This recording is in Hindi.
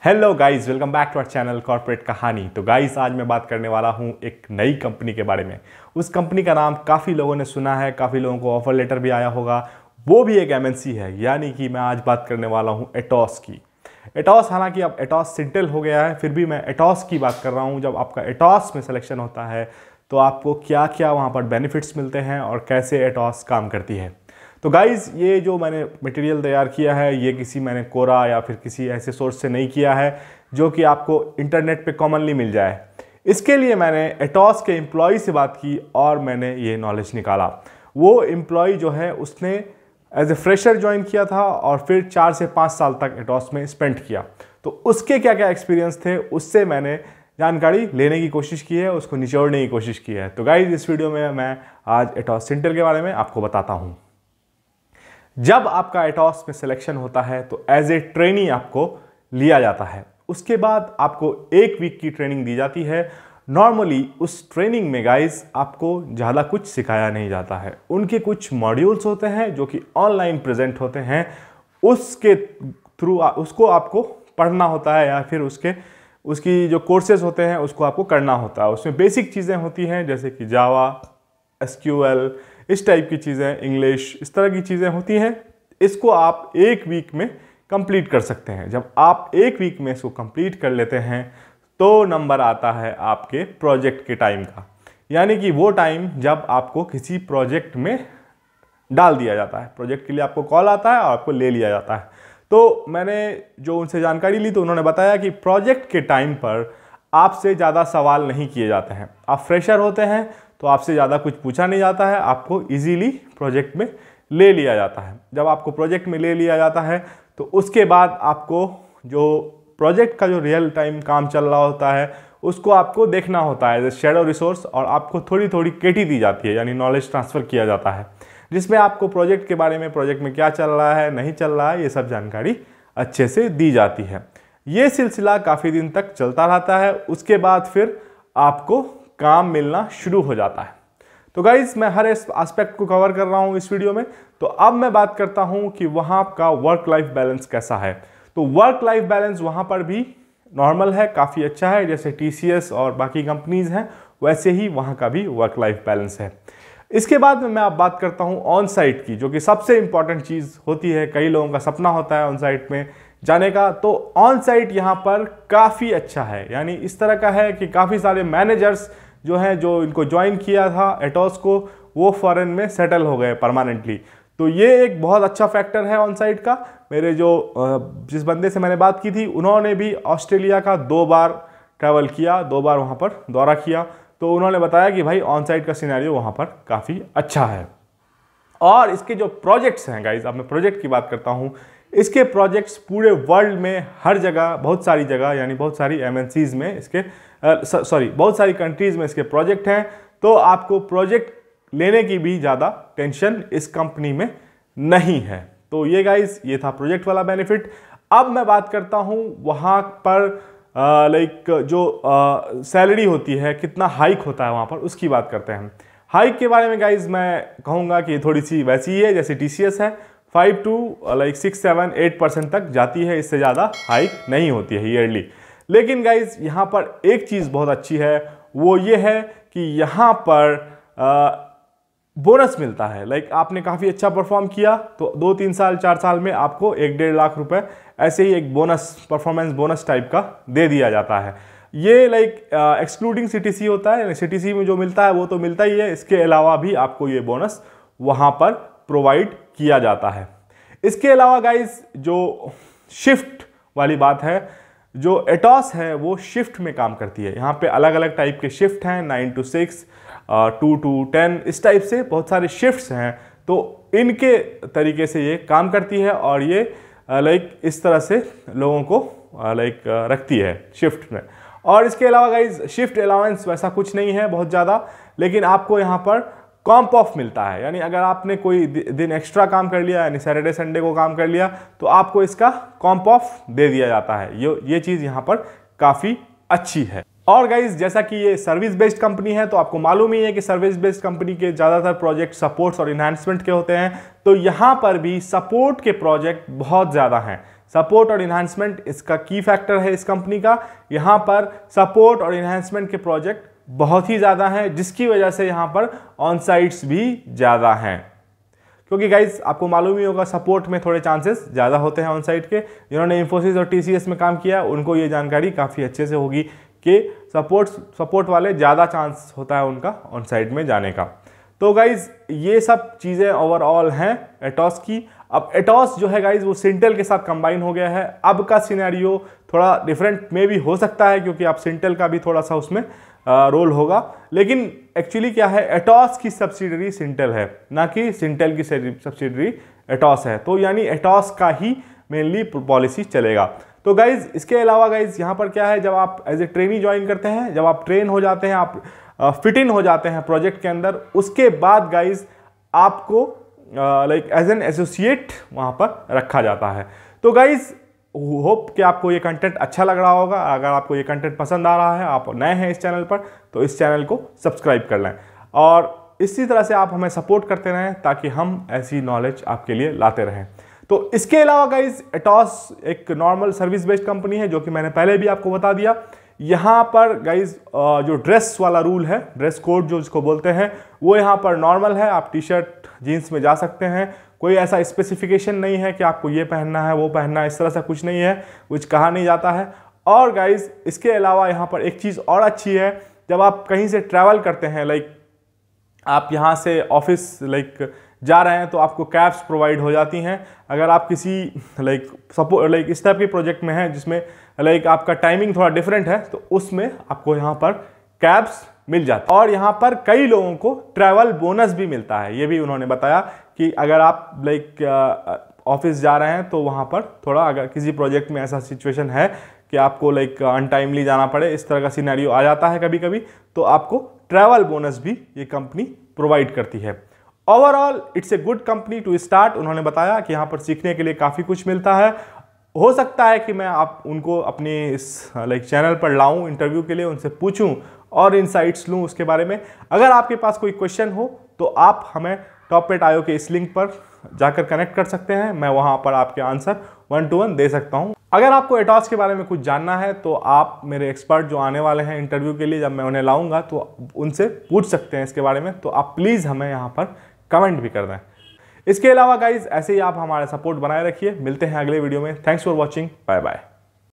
Hello guys, welcome back to our channel Corporate Kahani. तो गाइस, आज मैं बात करने वाला हूं एक नई कंपनी के बारे में। उस कंपनी का नाम काफ़ी लोगों ने सुना है, काफ़ी लोगों को ऑफर लेटर भी आया होगा। वो भी एक एमएनसी है, यानी कि मैं आज बात करने वाला हूं एटॉस की। एटॉस, हालांकि अब एटॉस सिंटेल हो गया है, फिर भी मैं एटॉस की बात कर रहा हूँ। जब आपका एटॉस में सिलेक्शन होता है तो आपको क्या क्या वहाँ पर बेनिफिट्स मिलते हैं और कैसे एटॉस काम करती है। तो गाइज़, ये जो मैंने मटेरियल तैयार किया है ये मैंने कोरा या फिर किसी ऐसे सोर्स से नहीं किया है जो कि आपको इंटरनेट पे कॉमनली मिल जाए। इसके लिए मैंने एटॉस के एम्प्लॉय से बात की और मैंने ये नॉलेज निकाला। वो एम्प्लॉय जो है उसने एज ए फ्रेशर ज्वाइन किया था और फिर 4 से 5 साल तक एटॉस में स्पेंड किया। तो उसके क्या क्या एक्सपीरियंस थे उससे मैंने जानकारी लेने की कोशिश की है, उसको निचोड़ने की कोशिश की है। तो गाइज़, इस वीडियो में मैं आज एटॉस सिंटेल के बारे में आपको बताता हूँ। जब आपका एटॉस में सिलेक्शन होता है तो एज ए ट्रेनी आपको लिया जाता है। उसके बाद आपको 1 वीक की ट्रेनिंग दी जाती है। नॉर्मली उस ट्रेनिंग में गाइस आपको ज़्यादा कुछ सिखाया नहीं जाता है। उनके कुछ मॉड्यूल्स होते हैं जो कि ऑनलाइन प्रेजेंट होते हैं, उसके थ्रू उसको आपको पढ़ना होता है या फिर उसकी जो कोर्सेज होते हैं उसको आपको करना होता है। उसमें बेसिक चीज़ें होती हैं जैसे कि जावा, एसक्यूएल, इस टाइप की चीज़ें, इंग्लिश, इस तरह की चीज़ें होती हैं। इसको आप 1 वीक में कंप्लीट कर सकते हैं। जब आप 1 वीक में इसको कंप्लीट कर लेते हैं तो नंबर आता है आपके प्रोजेक्ट के टाइम का, यानी कि वो टाइम जब आपको किसी प्रोजेक्ट में डाल दिया जाता है। प्रोजेक्ट के लिए आपको कॉल आता है और आपको ले लिया जाता है। तो मैंने जो उनसे जानकारी ली तो उन्होंने बताया कि प्रोजेक्ट के टाइम पर आपसे ज़्यादा सवाल नहीं किए जाते हैं। आप फ्रेशर होते हैं तो आपसे ज़्यादा कुछ पूछा नहीं जाता है, आपको इजीली प्रोजेक्ट में ले लिया जाता है। जब आपको प्रोजेक्ट में ले लिया जाता है तो उसके बाद आपको जो प्रोजेक्ट का जो रियल टाइम काम चल रहा होता है उसको आपको देखना होता है एज ए शैडो रिसोर्स, और आपको थोड़ी थोड़ी केटी दी जाती है, यानी नॉलेज ट्रांसफ़र किया जाता है, जिसमें आपको प्रोजेक्ट के बारे में, प्रोजेक्ट में क्या चल रहा है, नहीं चल रहा है, ये सब जानकारी अच्छे से दी जाती है। ये सिलसिला काफ़ी दिन तक चलता रहता है। उसके बाद फिर आपको काम मिलना शुरू हो जाता है। तो गाइज, मैं हर एस्पेक्ट को कवर कर रहा हूं इस वीडियो में। तो अब मैं बात करता हूं कि वहां का वर्क लाइफ बैलेंस कैसा है। तो वर्क लाइफ बैलेंस वहां पर भी नॉर्मल है, काफ़ी अच्छा है। जैसे टीसीएस और बाकी कंपनीज हैं वैसे ही वहां का भी वर्क लाइफ बैलेंस है। इसके बाद में मैं अब बात करता हूं ऑन साइट की, जो कि सबसे इंपॉर्टेंट चीज़ होती है। कई लोगों का सपना होता है ऑन साइट में जाने का। तो ऑन साइट यहाँ पर काफ़ी अच्छा है, यानी इस तरह का है कि काफ़ी सारे मैनेजर्स जो हैं, जो इनको ज्वाइन किया था एटॉस को, वो फॉरेन में सेटल हो गए परमानेंटली। तो ये एक बहुत अच्छा फैक्टर है ऑन साइट का। मेरे जिस बंदे से मैंने बात की थी उन्होंने भी ऑस्ट्रेलिया का 2 बार ट्रैवल किया, 2 बार वहाँ पर दौरा किया। तो उन्होंने बताया कि भाई ऑन साइट का सिनेरियो वहाँ पर काफ़ी अच्छा है। और इसके जो प्रोजेक्ट्स हैं गाइज, अब मैं प्रोजेक्ट की बात करता हूँ। इसके प्रोजेक्ट्स पूरे वर्ल्ड में हर जगह, बहुत सारी जगह, यानी बहुत सारी एमएनसीज में इसके बहुत सारी कंट्रीज़ में इसके प्रोजेक्ट हैं। तो आपको प्रोजेक्ट लेने की भी ज़्यादा टेंशन इस कंपनी में नहीं है। तो ये गाइज, ये था प्रोजेक्ट वाला बेनिफिट। अब मैं बात करता हूँ वहाँ पर जो सैलरी होती है, कितना हाइक होता है वहाँ पर, उसकी बात करते हैं। हाइक के बारे में गाइज मैं कहूँगा कि थोड़ी सी वैसी ही है जैसे टीसीएस है। 5 to 6, 7, 8% तक जाती है, इससे ज़्यादा हाइक नहीं होती है ईयरली। लेकिन गाइज, यहाँ पर एक चीज़ बहुत अच्छी है, वो ये है कि यहाँ पर बोनस मिलता है। आपने काफ़ी अच्छा परफॉर्म किया तो 2-3 साल, 4 साल में आपको 1-1.5 लाख रुपए ऐसे ही एक बोनस, परफॉर्मेंस बोनस टाइप का दे दिया जाता है। ये एक्सक्लूडिंग सीटीसी होता है, सीटीसी में जो मिलता है वो तो मिलता ही है, इसके अलावा भी आपको ये बोनस वहाँ पर प्रोवाइड किया जाता है। इसके अलावा गाइज, जो शिफ्ट वाली बात है, जो एटॉस है वो शिफ्ट में काम करती है। यहाँ पे अलग अलग टाइप के शिफ्ट हैं, 9 to 6, 2 to 10, इस टाइप से बहुत सारे शिफ्ट्स हैं। तो इनके तरीके से ये काम करती है और ये इस तरह से लोगों को रखती है शिफ्ट में। और इसके अलावा गाइज, शिफ्ट अलाउंस वैसा कुछ नहीं है बहुत ज़्यादा, लेकिन आपको यहाँ पर कॉम्प ऑफ मिलता है। यानी अगर आपने कोई दिन एक्स्ट्रा काम कर लिया, यानी सैटरडे संडे को काम कर लिया, तो आपको इसका कॉम्प ऑफ दे दिया जाता है। ये चीज़ यहाँ पर काफ़ी अच्छी है। और गाइज, जैसा कि ये सर्विस बेस्ड कंपनी है तो आपको मालूम ही है कि सर्विस बेस्ड कंपनी के ज़्यादातर प्रोजेक्ट सपोर्ट्स और इन्हांसमेंट के होते हैं। तो यहाँ पर भी सपोर्ट के प्रोजेक्ट बहुत ज़्यादा हैं। सपोर्ट और इन्हांसमेंट इसका की फैक्टर है इस कंपनी का। यहाँ पर सपोर्ट और इन्हांसमेंट के प्रोजेक्ट बहुत ही ज़्यादा हैं, जिसकी वजह से यहाँ पर ऑन साइट्स भी ज़्यादा हैं। क्योंकि गाइज आपको मालूम ही होगा सपोर्ट में थोड़े चांसेस ज़्यादा होते हैं ऑन साइट के। जिन्होंने इन्फोसिस और टीसीएस में काम किया उनको ये जानकारी काफ़ी अच्छे से होगी कि सपोर्ट वाले ज़्यादा चांस होता है उनका ऑन साइट में जाने का। तो गाइज ये सब चीज़ें ओवरऑल हैं एटॉस की। अब एटॉस जो है गाइज वो सिंटेल के साथ कंबाइन हो गया है। अब का सिनेरियो थोड़ा डिफरेंट में भी हो सकता है, क्योंकि अब सिंटेल का भी थोड़ा सा उसमें रोल होगा। लेकिन एक्चुअली क्या है, एटॉस की सब्सिडरी सिंटेल है, ना कि सिंटेल की सब्सिडरी एटॉस है। तो यानी एटॉस का ही मेनली पॉलिसी चलेगा। तो गाइज इसके अलावा गाइज यहाँ पर क्या है, जब आप एज ए ट्रेनी ज्वाइन करते हैं, जब आप ट्रेन हो जाते हैं, आप फिट इन हो जाते हैं प्रोजेक्ट के अंदर, उसके बाद गाइज आपको लाइक एज एन एसोसिएट वहाँ पर रखा जाता है। तो गाइज होप कि आपको ये कंटेंट अच्छा लग रहा होगा। अगर आपको ये कंटेंट पसंद आ रहा है, आप नए हैं इस चैनल पर, तो इस चैनल को सब्सक्राइब कर लें और इसी तरह से आप हमें सपोर्ट करते रहें ताकि हम ऐसी नॉलेज आपके लिए लाते रहें। तो इसके अलावा गाइज एटॉस एक नॉर्मल सर्विस बेस्ड कंपनी है, जो कि मैंने पहले भी आपको बता दिया। यहाँ पर गाइज जो ड्रेस वाला रूल है, ड्रेस कोड जो इसको बोलते हैं, वो यहाँ पर नॉर्मल है। आप टी शर्ट जीन्स में जा सकते हैं, कोई ऐसा स्पेसिफिकेशन नहीं है कि आपको ये पहनना है वो पहनना है, इस तरह से कुछ नहीं है, कुछ कहा नहीं जाता है। और गाइज इसके अलावा यहाँ पर एक चीज़ और अच्छी है, जब आप कहीं से ट्रैवल करते हैं, लाइक आप यहाँ से ऑफिस लाइक जा रहे हैं, तो आपको कैब्स प्रोवाइड हो जाती हैं। अगर आप किसी लाइक इस टाइप के प्रोजेक्ट में हैं जिसमें लाइक आपका टाइमिंग थोड़ा डिफरेंट है, तो उसमें आपको यहाँ पर कैब्स मिल जाता है। और यहाँ पर कई लोगों को ट्रैवल बोनस भी मिलता है। ये भी उन्होंने बताया कि अगर आप लाइक ऑफिस जा रहे हैं, तो वहाँ पर थोड़ा अगर किसी प्रोजेक्ट में ऐसा सिचुएशन है कि आपको लाइक अनटाइमली जाना पड़े, इस तरह का सिनेरियो आ जाता है कभी कभी, तो आपको ट्रैवल बोनस भी ये कंपनी प्रोवाइड करती है। Overall it's a good company to start. उन्होंने बताया कि यहाँ पर सीखने के लिए काफ़ी कुछ मिलता है। हो सकता है कि मैं आप उनको अपने इस लाइक चैनल पर लाऊं इंटरव्यू के लिए, उनसे पूछूं और इनसाइट्स लूं उसके बारे में। अगर आपके पास कोई क्वेश्चन हो तो आप हमें TopRate.io के इस लिंक पर जाकर कनेक्ट कर सकते हैं। मैं वहां पर आपके आंसर 1 to 1 दे सकता हूं। अगर आपको एटॉस के बारे में कुछ जानना है तो आप मेरे एक्सपर्ट जो आने वाले हैं इंटरव्यू के लिए, जब मैं उन्हें लाऊंगा तो उनसे पूछ सकते हैं इसके बारे में। तो आप प्लीज़ हमें यहाँ पर कमेंट भी कर दें। इसके अलावा गाइज ऐसे ही आप हमारा सपोर्ट बनाए रखिए। मिलते हैं अगले वीडियो में। Thanks for watching. Bye bye.